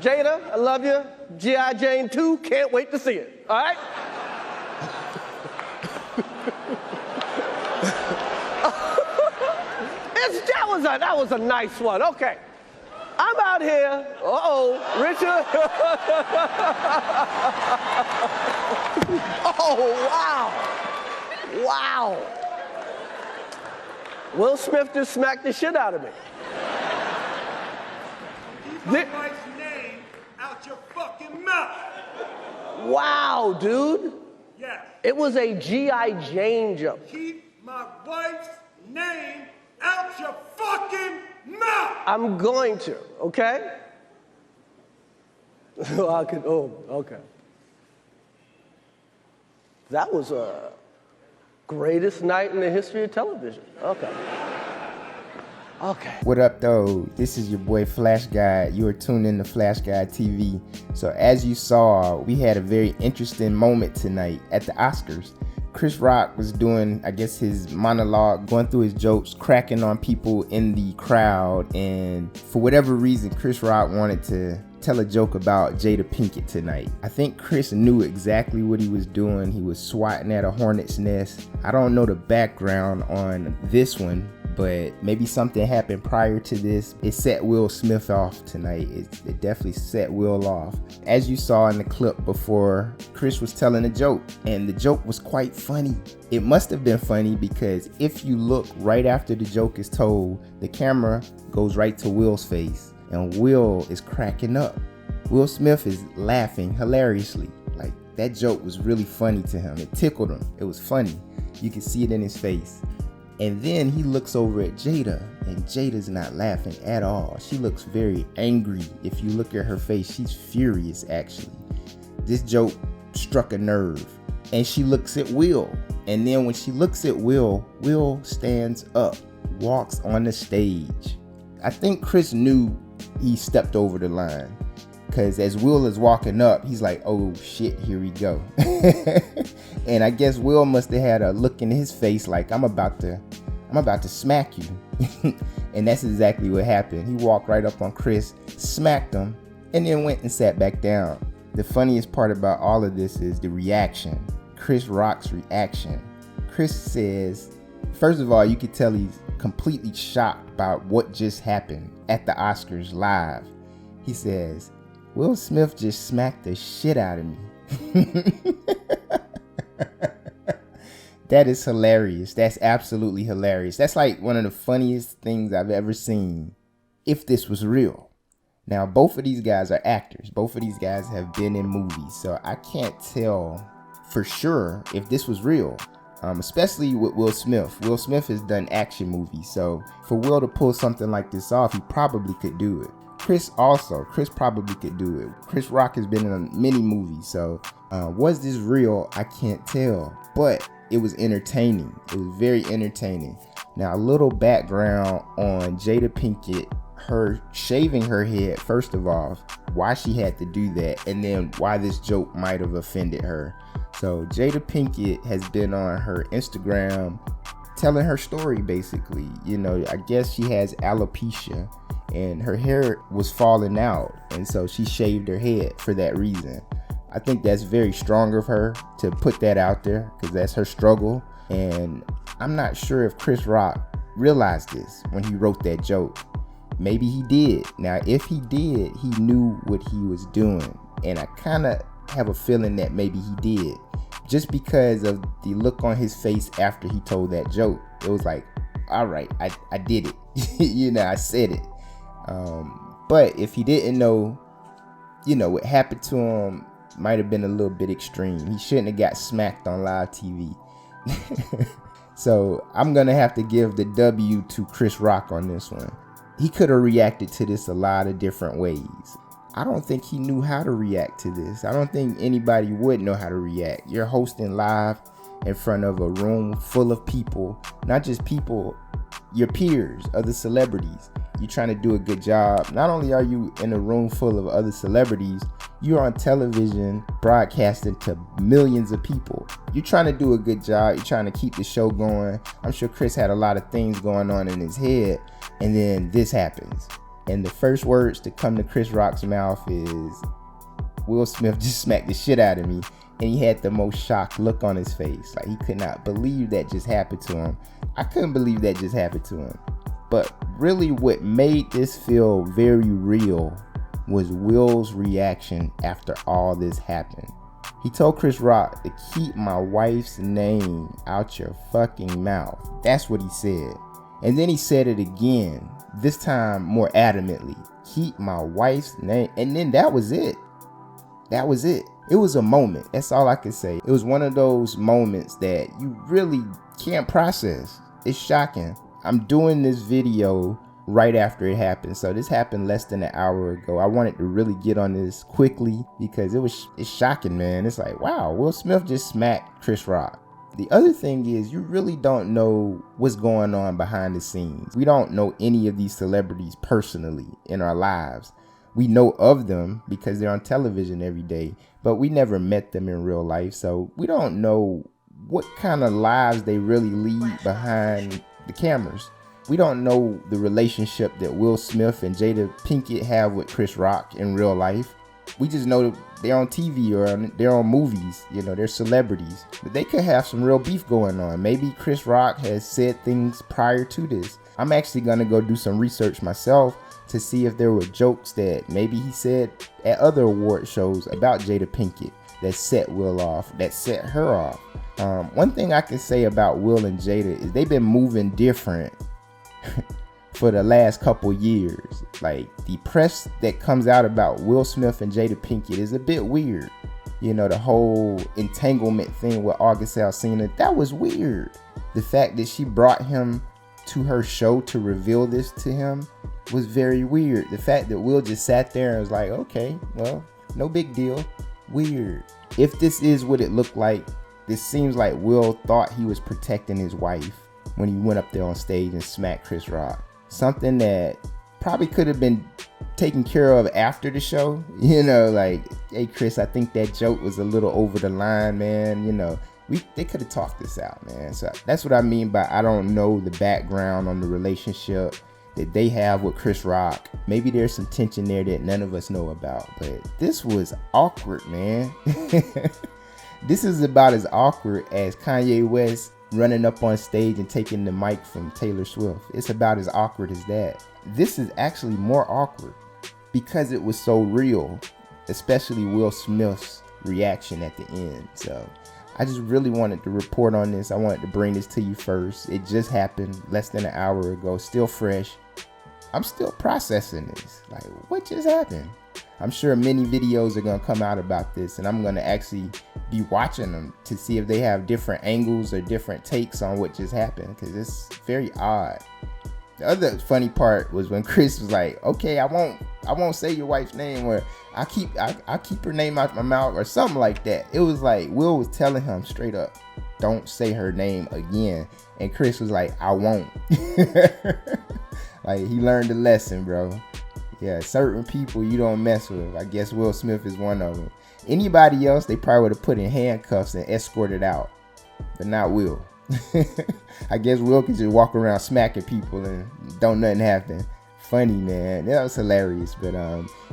Jada, I love you. G.I. Jane 2, can't wait to see it. All right? That was a nice one. Okay. I'm out here. Richard. Oh, wow. Wow. Will Smith just smacked the shit out of me. Keep my wife's name out your fucking mouth. Wow, dude. Yes. It was a G.I. Jane jump. Keep my wife's name out your fucking mouth. I'm going to, okay? Okay. That was a greatest night in the history of television. Okay. Okay. What up, though? This is your boy Flash Guy. You are tuned in to Flash Guy TV. So as you saw, we had a very interesting moment tonight at the Oscars. Chris Rock was doing, I guess, his monologue, going through his jokes, cracking on people in the crowd. And for whatever reason, Chris Rock wanted to tell a joke about Jada Pinkett tonight. I think Chris knew exactly what he was doing. He was swatting at a hornet's nest. I don't know the background on this one, but maybe something happened prior to this. It set Will Smith off tonight. It definitely set Will off. As you saw in the clip before, Chris was telling a joke, and the joke was quite funny. It must have been funny because if you look right after the joke is told, the camera goes right to Will's face, and Will is cracking up. Will Smith is laughing hilariously. Like, that joke was really funny to him. It tickled him. It was funny. You can see it in his face. And then he looks over at Jada, and Jada's not laughing at all. She looks very angry. If you look at her face, she's furious, actually. This joke struck a nerve. And she looks at Will. And then when she looks at Will, Will stands up, walks on the stage. I think Chris knew he stepped over the line. Because as Will is walking up, he's like, oh shit, here we go. And I guess Will must have had a look in his face like, I'm about to smack you. And that's exactly what happened. He walked right up on Chris, smacked him, and then went and sat back down. The funniest part about all of this is the reaction. Chris Rock's reaction. Chris says, first of all, you could tell he's completely shocked by what just happened at the Oscars live. He says, Will Smith just smacked the shit out of me. That is hilarious. That's absolutely hilarious. That's like one of the funniest things I've ever seen if this was real. Now, both of these guys are actors. Both of these guys have been in movies. So I can't tell for sure if this was real, especially with Will Smith. Will Smith has done action movies. So for Will to pull something like this off, he probably could do it. Chris probably could do it. Chris Rock has been in many movies. So was this real? I can't tell. But it was entertaining. It was very entertaining. Now, a little background on Jada Pinkett, her shaving her head, first of all, why she had to do that, and then why this joke might have offended her. So Jada Pinkett has been on her Instagram telling her story, basically. You know, I guess she has alopecia and her hair was falling out, and so she shaved her head for that reason. I think that's very strong of her to put that out there because that's her struggle. And I'm not sure if Chris Rock realized this when he wrote that joke. Maybe he did. Now, if he did, he knew what he was doing. And I kind of have a feeling that maybe he did. Just because of the look on his face after he told that joke. It was like, all right, I did it. You know, I said it. But if he didn't know, you know, what happened to him might have been a little bit extreme. He shouldn't have got smacked on live TV. So I'm going to have to give the W to Chris Rock on this one. He could have reacted to this a lot of different ways. I don't think he knew how to react to this. I don't think anybody would know how to react. You're hosting live in front of a room full of people, not just people, your peers, other celebrities. You're trying to do a good job. Not only are you in a room full of other celebrities, you're on television broadcasting to millions of people. You're trying to do a good job. You're trying to keep the show going. I'm sure Chris had a lot of things going on in his head, and then this happens. And the first words to come to Chris Rock's mouth is, Will Smith just smacked the shit out of me. And he had the most shocked look on his face. Like, he could not believe that just happened to him. I couldn't believe that just happened to him. But really what made this feel very real was Will's reaction after all this happened. He told Chris Rock to keep my wife's name out your fucking mouth. That's what he said. And then he said it again, this time more adamantly. Keep my wife's name. And then that was it. That was it. It was a moment. That's all I can say. It was one of those moments that you really can't process. It's shocking. I'm doing this video right after it happened. So this happened less than an hour ago. I wanted to really get on this quickly because it's shocking, man. It's like, wow, Will Smith just smacked Chris Rock. The other thing is, you really don't know what's going on behind the scenes. We don't know any of these celebrities personally in our lives. We know of them because they're on television every day, but we never met them in real life. So we don't know what kind of lives they really lead behind the cameras. We don't know the relationship that Will Smith and Jada Pinkett have with Chris Rock in real life. We just know they're on TV or they're on movies, you know, they're celebrities. But they could have some real beef going on. Maybe Chris Rock has said things prior to this. I'm actually going to go do some research myself to see if there were jokes that maybe he said at other award shows about Jada Pinkett that set Will off, that set her off. One thing I can say about Will and Jada is they've been moving different for the last couple years. Like, the press that comes out about Will Smith and Jada Pinkett is a bit weird. You know, the whole entanglement thing with August Alsina, that was weird. The fact that she brought him to her show to reveal this to him was very weird. The fact that Will just sat there and was like, okay, well, no big deal. Weird. If this is what it looked like, this seems like Will thought he was protecting his wife when he went up there on stage and smacked Chris Rock. Something that probably could have been taken care of after the show. You know, like, hey Chris, I think that joke was a little over the line, man. You know, they could have talked this out, man. So that's what I mean by I don't know the background on the relationship that they have with Chris Rock. Maybe there's some tension there that none of us know about, but this was awkward, man. This is about as awkward as Kanye West running up on stage and taking the mic from Taylor Swift. It's about as awkward as that. This is actually more awkward because it was so real, especially Will Smith's reaction at the end. So I just really wanted to report on this. I wanted to bring this to you first. It just happened less than an hour ago, still fresh. I'm still processing this. Like, what just happened? I'm sure many videos are going to come out about this, and I'm going to actually be watching them to see if they have different angles or different takes on what just happened, because it's very odd. The other funny part was when Chris was like, okay, I won't say your wife's name, or I'll keep her name out my mouth, or something like that. It was like Will was telling him straight up, don't say her name again. And Chris was like, I won't. Like, he learned a lesson, bro. Yeah, certain people you don't mess with. I guess Will Smith is one of them. Anybody else, they probably would have put in handcuffs and escorted out, but not Will. I guess Will can just walk around smacking people and don't nothing happen. Funny, man. That was hilarious. But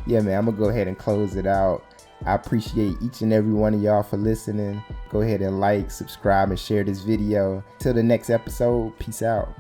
yeah, man, I'm gonna go ahead and close it out. I appreciate each and every one of y'all for listening. Go ahead and like, subscribe, and share this video. Till the next episode, peace out.